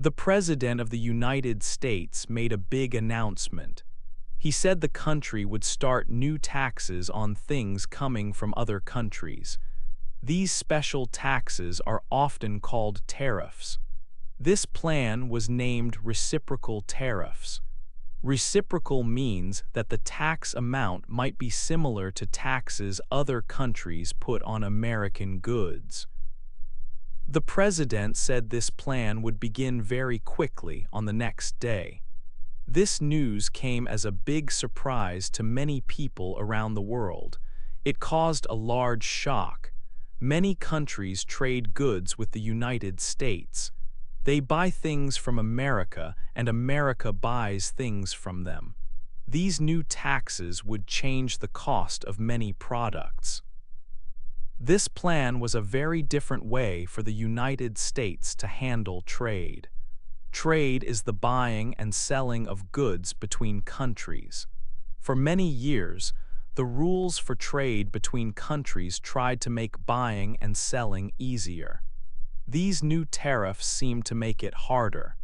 The President of the United States made a big announcement. He said the country would start new taxes on things coming from other countries. These special taxes are often called tariffs. This plan was named reciprocal tariffs. Reciprocal means that the tax amount might be similar to taxes other countries put on American goods. The president said this plan would begin very quickly on the next day. This news came as a big surprise to many people around the world. It caused a large shock. Many countries trade goods with the United States. They buy things from America, and America buys things from them. These new taxes would change the cost of many products. This plan was a very different way for the United States to handle trade. Trade is the buying and selling of goods between countries. For many years, the rules for trade between countries tried to make buying and selling easier. These new tariffs seemed to make it harder.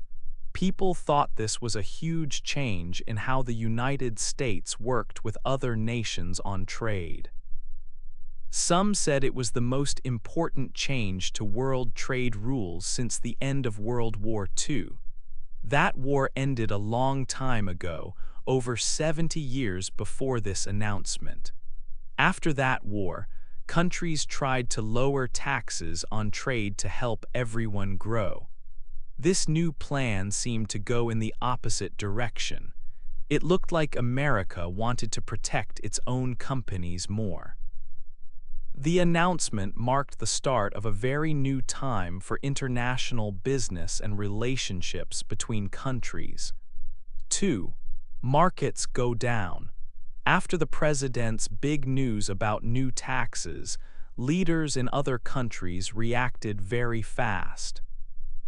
People thought this was a huge change in how the United States worked with other nations on trade. Some said it was the most important change to world trade rules since the end of World War II. That war ended a long time ago, over 70 years before this announcement. After that war, countries tried to lower taxes on trade to help everyone grow. This new plan seemed to go in the opposite direction. It looked like America wanted to protect its own companies more. The announcement marked the start of a very new time for international business and relationships between countries. 2. Markets go down. After the president's big news about new taxes, leaders in other countries reacted very fast.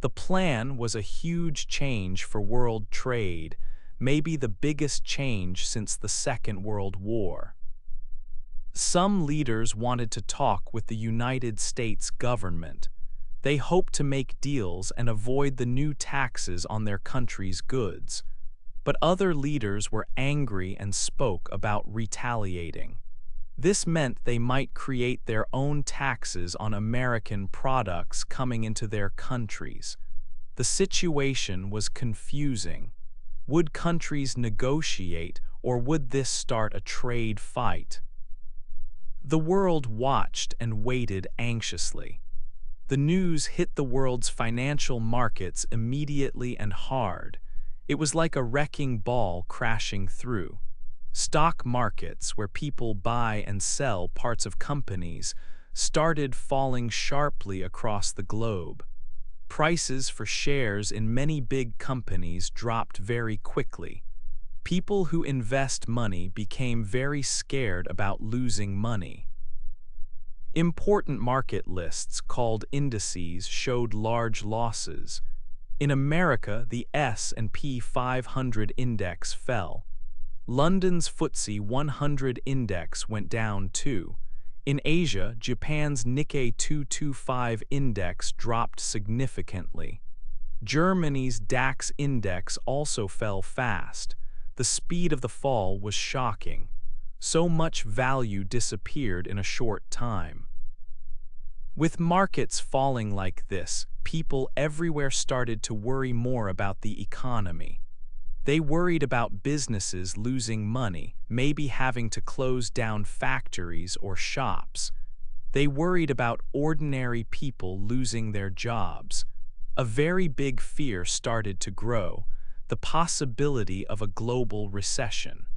The plan was a huge change for world trade, maybe the biggest change since the Second World War. Some leaders wanted to talk with the United States government. They hoped to make deals and avoid the new taxes on their country's goods. But other leaders were angry and spoke about retaliating. This meant they might create their own taxes on American products coming into their countries. The situation was confusing. Would countries negotiate, or would this start a trade fight? The world watched and waited anxiously. The news hit the world's financial markets immediately and hard. It was like a wrecking ball crashing through. Stock markets, where people buy and sell parts of companies, started falling sharply across the globe. Prices for shares in many big companies dropped very quickly. People who invest money became very scared about losing money. Important market lists called indices showed large losses. In America, the S&P 500 index fell. London's FTSE 100 index went down too. In Asia, Japan's Nikkei 225 index dropped significantly. Germany's DAX index also fell fast. The speed of the fall was shocking. So much value disappeared in a short time. With markets falling like this, people everywhere started to worry more about the economy. They worried about businesses losing money, maybe having to close down factories or shops. They worried about ordinary people losing their jobs. A very big fear started to grow: the possibility of a global recession.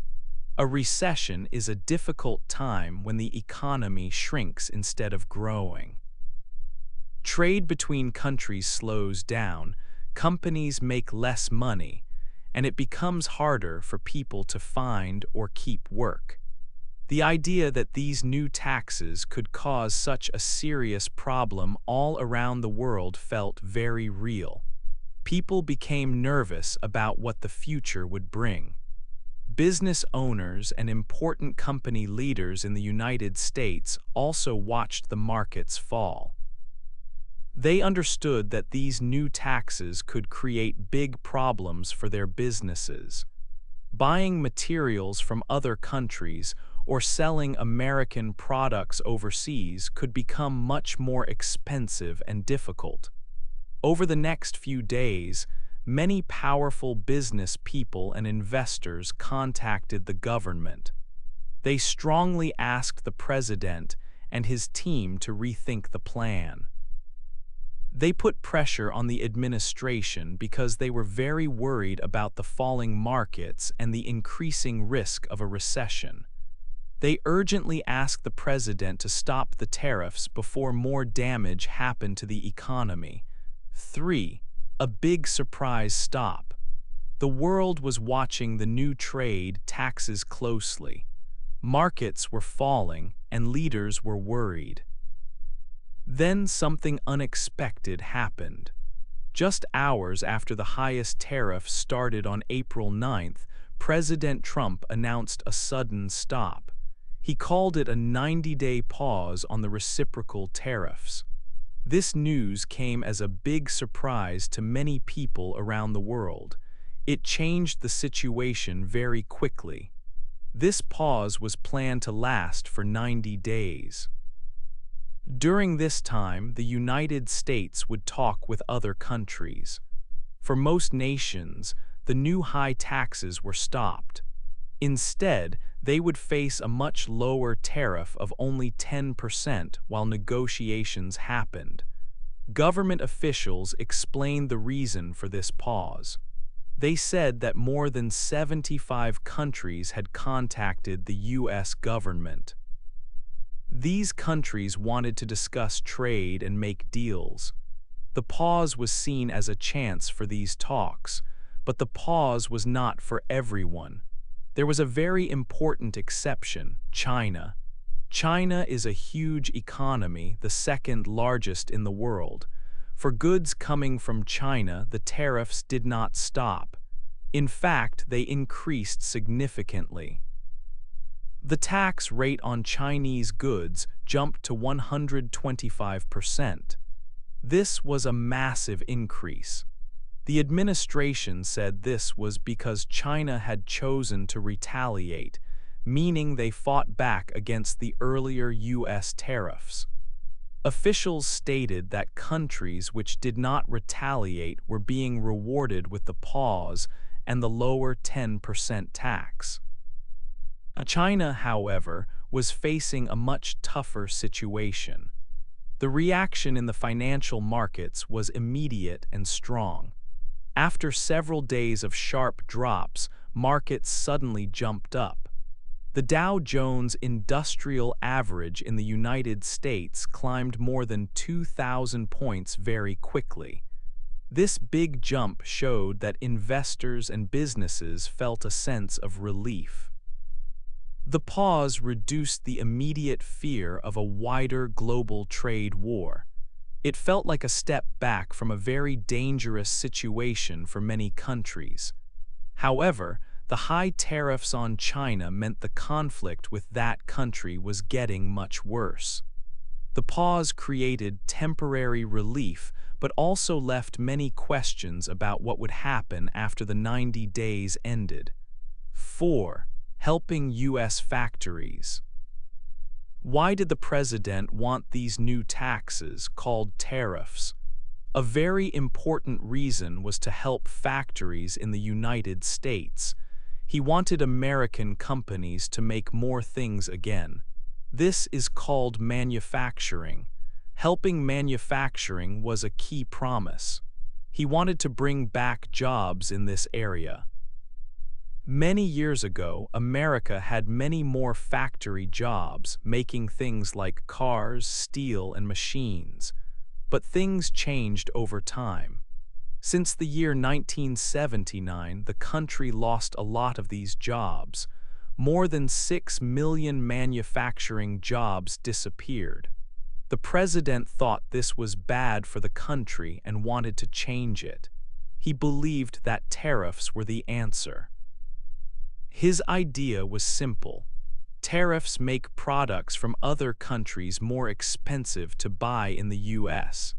A recession is a difficult time when the economy shrinks instead of growing. Trade between countries slows down, companies make less money, and it becomes harder for people to find or keep work. The idea that these new taxes could cause such a serious problem all around the world felt very real. People became nervous about what the future would bring. Business owners and important company leaders in the United States also watched the markets fall. They understood that these new taxes could create big problems for their businesses. Buying materials from other countries or selling American products overseas could become much more expensive and difficult. Over the next few days, many powerful business people and investors contacted the government. They strongly asked the president and his team to rethink the plan. They put pressure on the administration because they were very worried about the falling markets and the increasing risk of a recession. They urgently asked the president to stop the tariffs before more damage happened to the economy. 3. A big surprise stop. The world was watching the new trade taxes closely. Markets were falling and leaders were worried. Then something unexpected happened. Just hours after the highest tariff started on April 9th, President Trump announced a sudden stop. He called it a 90-day pause on the reciprocal tariffs. This news came as a big surprise to many people around the world. It changed the situation very quickly. This pause was planned to last for 90 days. During this time, the United States would talk with other countries. For most nations, the new high taxes were stopped. Instead, they would face a much lower tariff of only 10% while negotiations happened. Government officials explained the reason for this pause. They said that more than 75 countries had contacted the U.S. government. These countries wanted to discuss trade and make deals. The pause was seen as a chance for these talks, but the pause was not for everyone. There was a very important exception: China. China is a huge economy, the second largest in the world. For goods coming from China, the tariffs did not stop. In fact, they increased significantly. The tax rate on Chinese goods jumped to 125%. This was a massive increase. The administration said this was because China had chosen to retaliate, meaning they fought back against the earlier U.S. tariffs. Officials stated that countries which did not retaliate were being rewarded with the pause and the lower 10% tax. China, however, was facing a much tougher situation. The reaction in the financial markets was immediate and strong. After several days of sharp drops, markets suddenly jumped up. The Dow Jones Industrial Average in the United States climbed more than 2,000 points very quickly. This big jump showed that investors and businesses felt a sense of relief. The pause reduced the immediate fear of a wider global trade war. It felt like a step back from a very dangerous situation for many countries. However, the high tariffs on China meant the conflict with that country was getting much worse. The pause created temporary relief, but also left many questions about what would happen after the 90 days ended. 4. Helping U.S. factories. Why did the president want these new taxes, called tariffs? A very important reason was to help factories in the United States. He wanted American companies to make more things again. This is called manufacturing. Helping manufacturing was a key promise. He wanted to bring back jobs in this area. Many years ago, America had many more factory jobs, making things like cars, steel, and machines. But things changed over time. Since the year 1979, the country lost a lot of these jobs. More than 6 million manufacturing jobs disappeared. The president thought this was bad for the country and wanted to change it. He believed that tariffs were the answer. His idea was simple. Tariffs make products from other countries more expensive to buy in the U.S.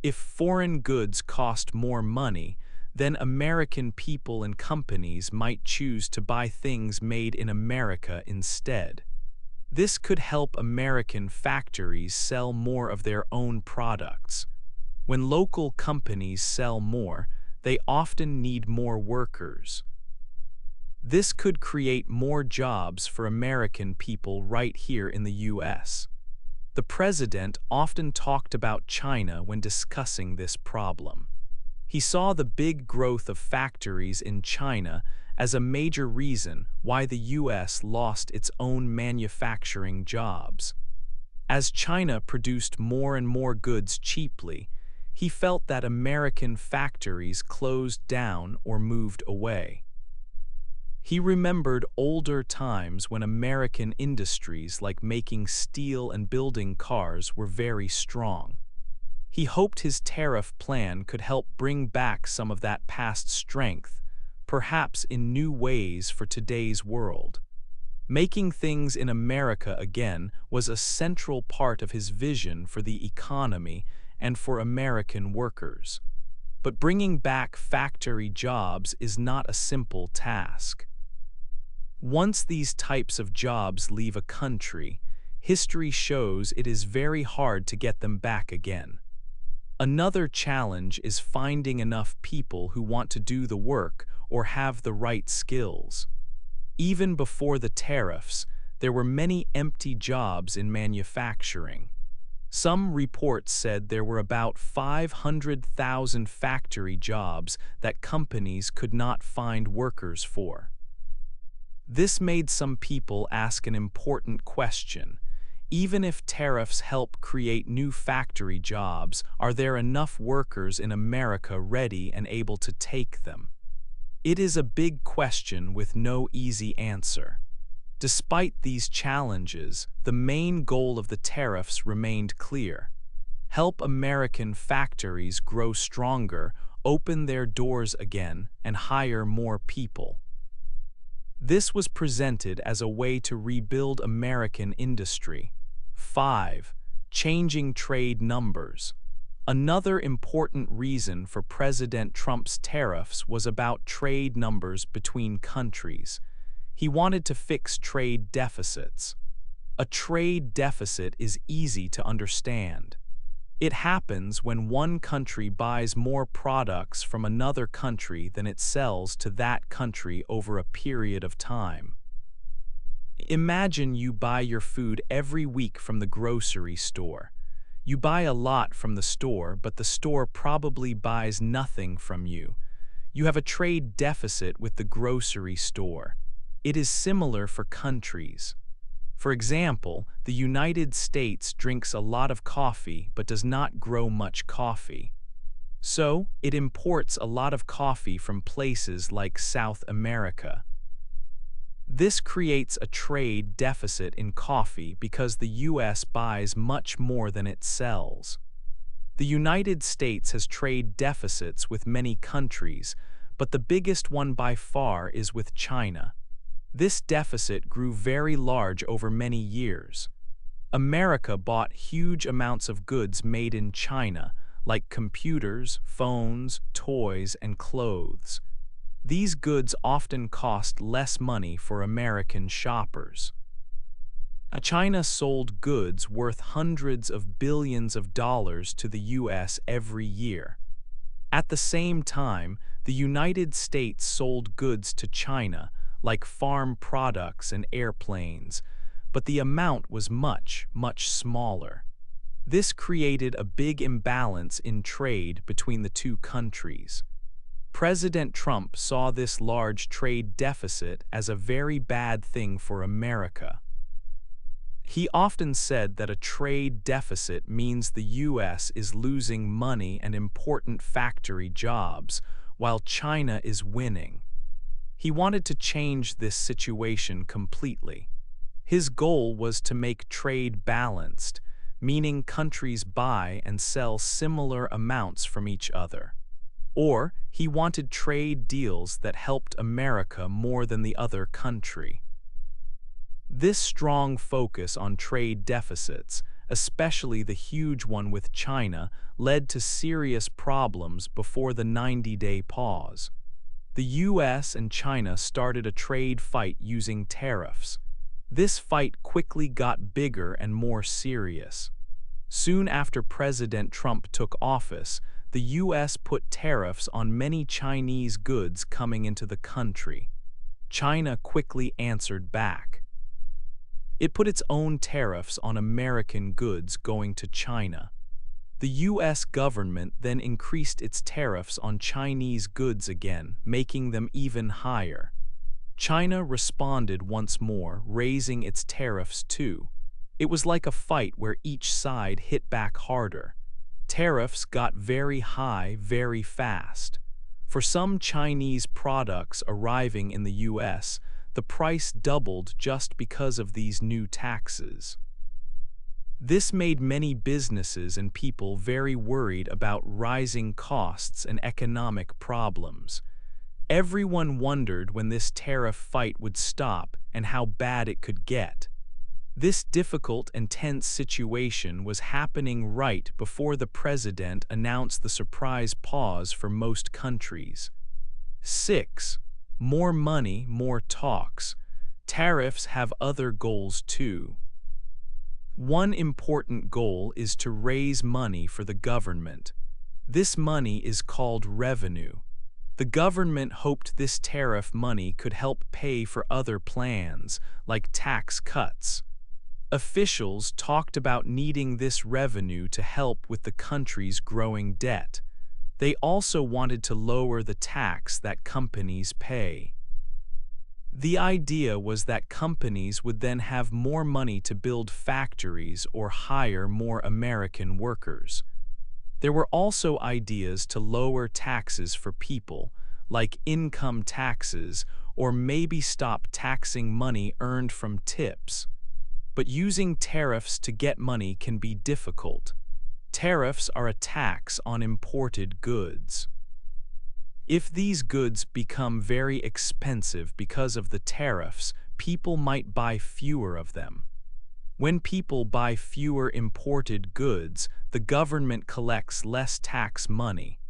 If foreign goods cost more money, then American people and companies might choose to buy things made in America instead. This could help American factories sell more of their own products. When local companies sell more, they often need more workers. This could create more jobs for American people right here in the US. The president often talked about China when discussing this problem. He saw the big growth of factories in China as a major reason why the US lost its own manufacturing jobs. As China produced more and more goods cheaply, he felt that American factories closed down or moved away. He remembered older times when American industries like making steel and building cars were very strong. He hoped his tariff plan could help bring back some of that past strength, perhaps in new ways for today's world. Making things in America again was a central part of his vision for the economy and for American workers. But bringing back factory jobs is not a simple task. Once these types of jobs leave a country, history shows it is very hard to get them back again. Another challenge is finding enough people who want to do the work or have the right skills. Even before the tariffs, there were many empty jobs in manufacturing. Some reports said there were about 500,000 factory jobs that companies could not find workers for. This made some people ask an important question. Even if tariffs help create new factory jobs, are there enough workers in America ready and able to take them? It is a big question with no easy answer. Despite these challenges, the main goal of the tariffs remained clear: help American factories grow stronger, open their doors again, and hire more people. This was presented as a way to rebuild American industry. 5. Changing trade numbers. Another important reason for President Trump's tariffs was about trade numbers between countries. He wanted to fix trade deficits. A trade deficit is easy to understand. It happens when one country buys more products from another country than it sells to that country over a period of time. Imagine you buy your food every week from the grocery store. You buy a lot from the store, but the store probably buys nothing from you. You have a trade deficit with the grocery store. It is similar for countries. For example, the United States drinks a lot of coffee but does not grow much coffee. So, it imports a lot of coffee from places like South America. This creates a trade deficit in coffee because the US buys much more than it sells. The United States has trade deficits with many countries, but the biggest one by far is with China. This deficit grew very large over many years. America bought huge amounts of goods made in China, like computers, phones, toys, and clothes. These goods often cost less money for American shoppers. China sold goods worth hundreds of billions of dollars to the US every year. At the same time, the United States sold goods to China, like farm products and airplanes, but the amount was much, much smaller. This created a big imbalance in trade between the two countries. President Trump saw this large trade deficit as a very bad thing for America. He often said that a trade deficit means the US is losing money and important factory jobs, while China is winning. He wanted to change this situation completely. His goal was to make trade balanced, meaning countries buy and sell similar amounts from each other. Or he wanted trade deals that helped America more than the other country. This strong focus on trade deficits, especially the huge one with China, led to serious problems before the 90-day pause. The US and China started a trade fight using tariffs. This fight quickly got bigger and more serious. Soon after President Trump took office, the US put tariffs on many Chinese goods coming into the country. China quickly answered back. It put its own tariffs on American goods going to China. The US government then increased its tariffs on Chinese goods again, making them even higher. China responded once more, raising its tariffs too. It was like a fight where each side hit back harder. Tariffs got very high very fast. For some Chinese products arriving in the US, the price doubled just because of these new taxes. This made many businesses and people very worried about rising costs and economic problems. Everyone wondered when this tariff fight would stop and how bad it could get. This difficult and tense situation was happening right before the president announced the surprise pause for most countries. 6. More money, more talks. Tariffs have other goals too. One important goal is to raise money for the government. This money is called revenue. The government hoped this tariff money could help pay for other plans, like tax cuts. Officials talked about needing this revenue to help with the country's growing debt. They also wanted to lower the tax that companies pay. The idea was that companies would then have more money to build factories or hire more American workers. There were also ideas to lower taxes for people, like income taxes, or maybe stop taxing money earned from tips. But using tariffs to get money can be difficult. Tariffs are a tax on imported goods. If these goods become very expensive because of the tariffs, people might buy fewer of them. When people buy fewer imported goods, the government collects less tax money.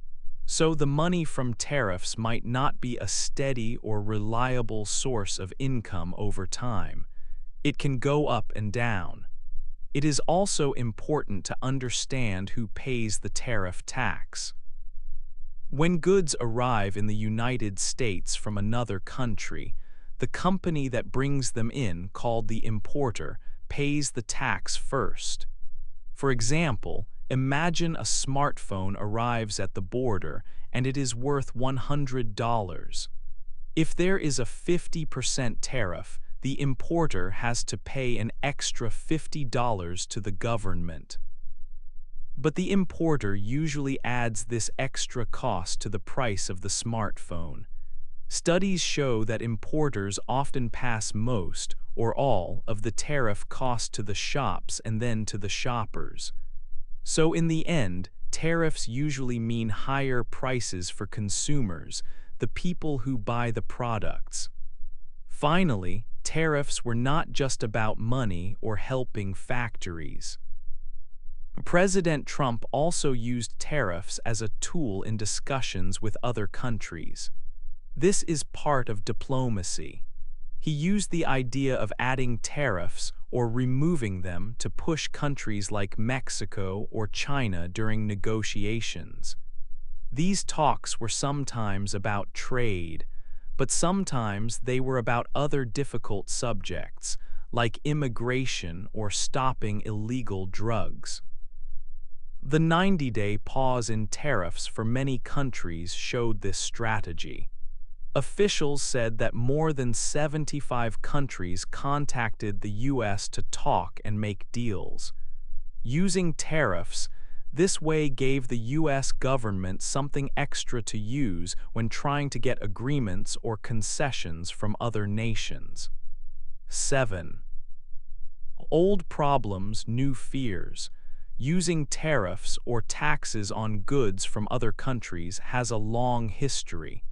So the money from tariffs might not be a steady or reliable source of income over time. It can go up and down. It is also important to understand who pays the tariff tax. When goods arrive in the United States from another country, the company that brings them in, called the importer, pays the tax first. For example, imagine a smartphone arrives at the border and it is worth $100. If there is a 50% tariff, the importer has to pay an extra $50 to the government. But the importer usually adds this extra cost to the price of the smartphone. Studies show that importers often pass most or all of the tariff cost to the shops and then to the shoppers. So in the end, tariffs usually mean higher prices for consumers, the people who buy the products. Finally, tariffs were not just about money or helping factories. President Trump also used tariffs as a tool in discussions with other countries. This is part of diplomacy. He used the idea of adding tariffs or removing them to push countries like Mexico or China during negotiations. These talks were sometimes about trade, but sometimes they were about other difficult subjects, like immigration or stopping illegal drugs. The 90-day pause in tariffs for many countries showed this strategy. Officials said that more than 75 countries contacted the U.S. to talk and make deals. Using tariffs, this way gave the U.S. government something extra to use when trying to get agreements or concessions from other nations. 7. Old problems, new fears. Using tariffs or taxes on goods from other countries has a long history.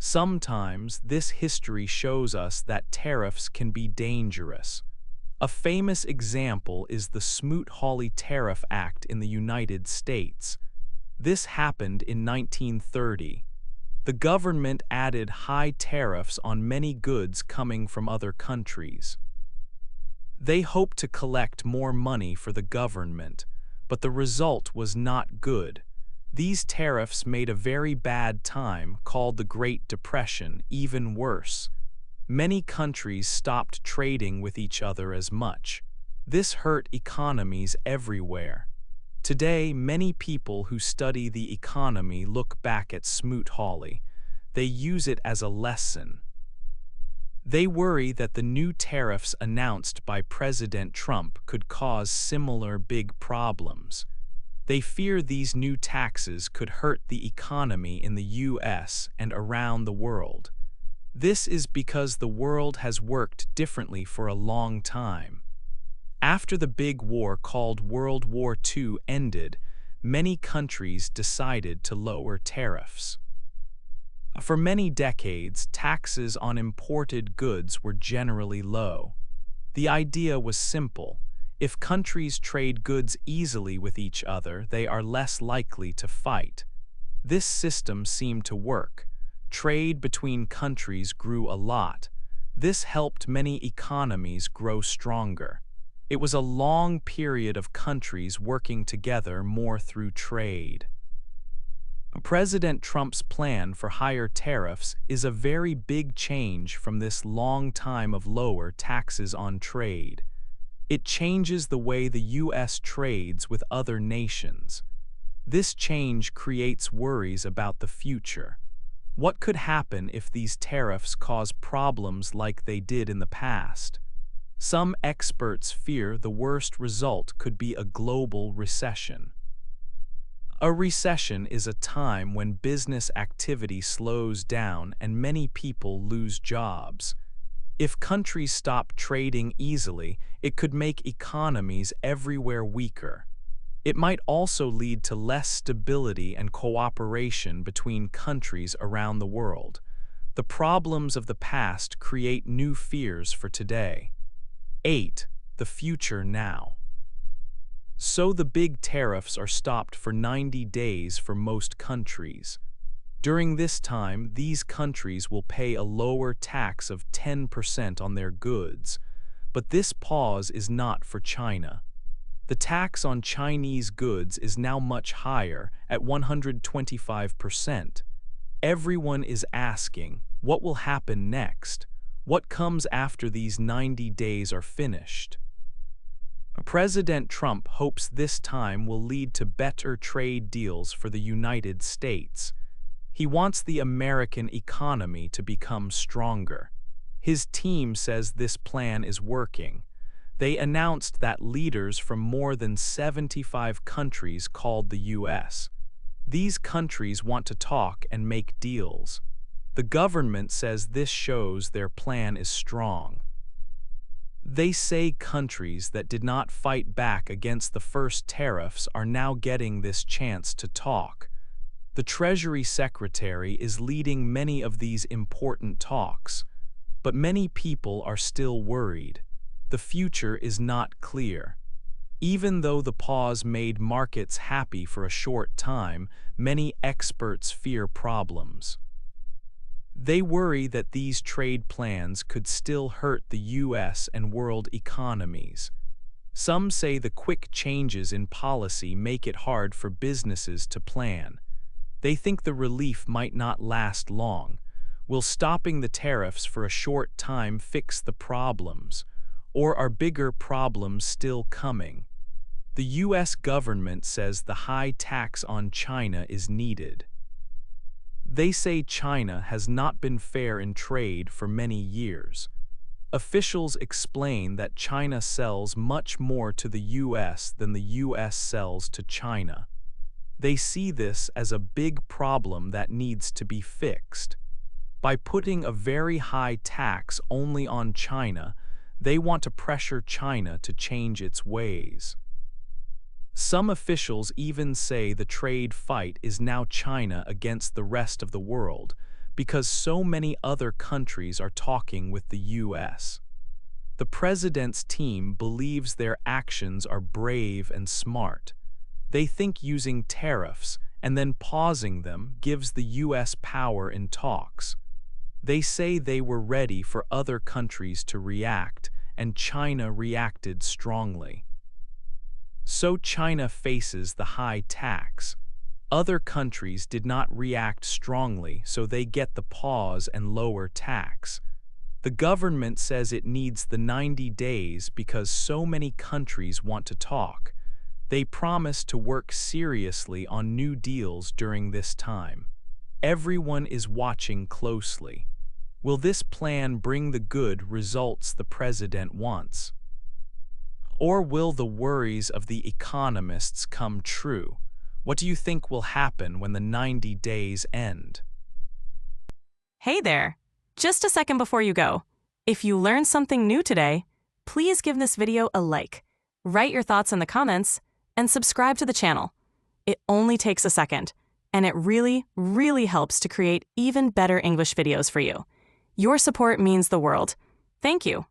Sometimes this history shows us that tariffs can be dangerous. A famous example is the Smoot-Hawley Tariff Act in the United States. This happened in 1930. The government added high tariffs on many goods coming from other countries. They hoped to collect more money for the government, but the result was not good. These tariffs made a very bad time, called the Great Depression, even worse. Many countries stopped trading with each other as much. This hurt economies everywhere. Today, many people who study the economy look back at Smoot-Hawley. They use it as a lesson. They worry that the new tariffs announced by President Trump could cause similar big problems. They fear these new taxes could hurt the economy in the U.S. and around the world. This is because the world has worked differently for a long time. After the big war called World War II ended, many countries decided to lower tariffs. For many decades, taxes on imported goods were generally low. The idea was simple. If countries trade goods easily with each other, they are less likely to fight. This system seemed to work. Trade between countries grew a lot. This helped many economies grow stronger. It was a long period of countries working together more through trade. President Trump's plan for higher tariffs is a very big change from this long time of lower taxes on trade. It changes the way the U.S. trades with other nations. This change creates worries about the future. What could happen if these tariffs cause problems like they did in the past? Some experts fear the worst result could be a global recession. A recession is a time when business activity slows down and many people lose jobs. If countries stop trading easily, it could make economies everywhere weaker. It might also lead to less stability and cooperation between countries around the world. The problems of the past create new fears for today. 8. The future now. So the big tariffs are stopped for 90 days for most countries. During this time, these countries will pay a lower tax of 10% on their goods. But this pause is not for China. The tax on Chinese goods is now much higher, at 125%. Everyone is asking, what will happen next? What comes after these 90 days are finished? President Trump hopes this time will lead to better trade deals for the United States. He wants the American economy to become stronger. His team says this plan is working. They announced that leaders from more than 75 countries called the U.S. These countries want to talk and make deals. The government says this shows their plan is strong. They say countries that did not fight back against the first tariffs are now getting this chance to talk. The Treasury Secretary is leading many of these important talks, but many people are still worried. The future is not clear. Even though the pause made markets happy for a short time, many experts fear problems. They worry that these trade plans could still hurt the U.S. and world economies. Some say the quick changes in policy make it hard for businesses to plan. They think the relief might not last long. Will stopping the tariffs for a short time fix the problems? Or are bigger problems still coming? The U.S. government says the high tax on China is needed. They say China has not been fair in trade for many years. Officials explain that China sells much more to the U.S. than the U.S. sells to China. They see this as a big problem that needs to be fixed. By putting a very high tax only on China, they want to pressure China to change its ways. Some officials even say the trade fight is now China against the rest of the world, because so many other countries are talking with the U.S. The president's team believes their actions are brave and smart. They think using tariffs and then pausing them gives the U.S. power in talks. They say they were ready for other countries to react, and China reacted strongly. So China faces the high tax. Other countries did not react strongly, so they get the pause and lower tax. The government says it needs the 90 days because so many countries want to talk. They promise to work seriously on new deals during this time. Everyone is watching closely. Will this plan bring the good results the president wants? Or will the worries of the economists come true? What do you think will happen when the 90 days end? Hey there! Just a second before you go. If you learned something new today, please give this video a like, write your thoughts in the comments, and subscribe to the channel. It only takes a second, and it really, really helps to create even better English videos for you. Your support means the world. Thank you.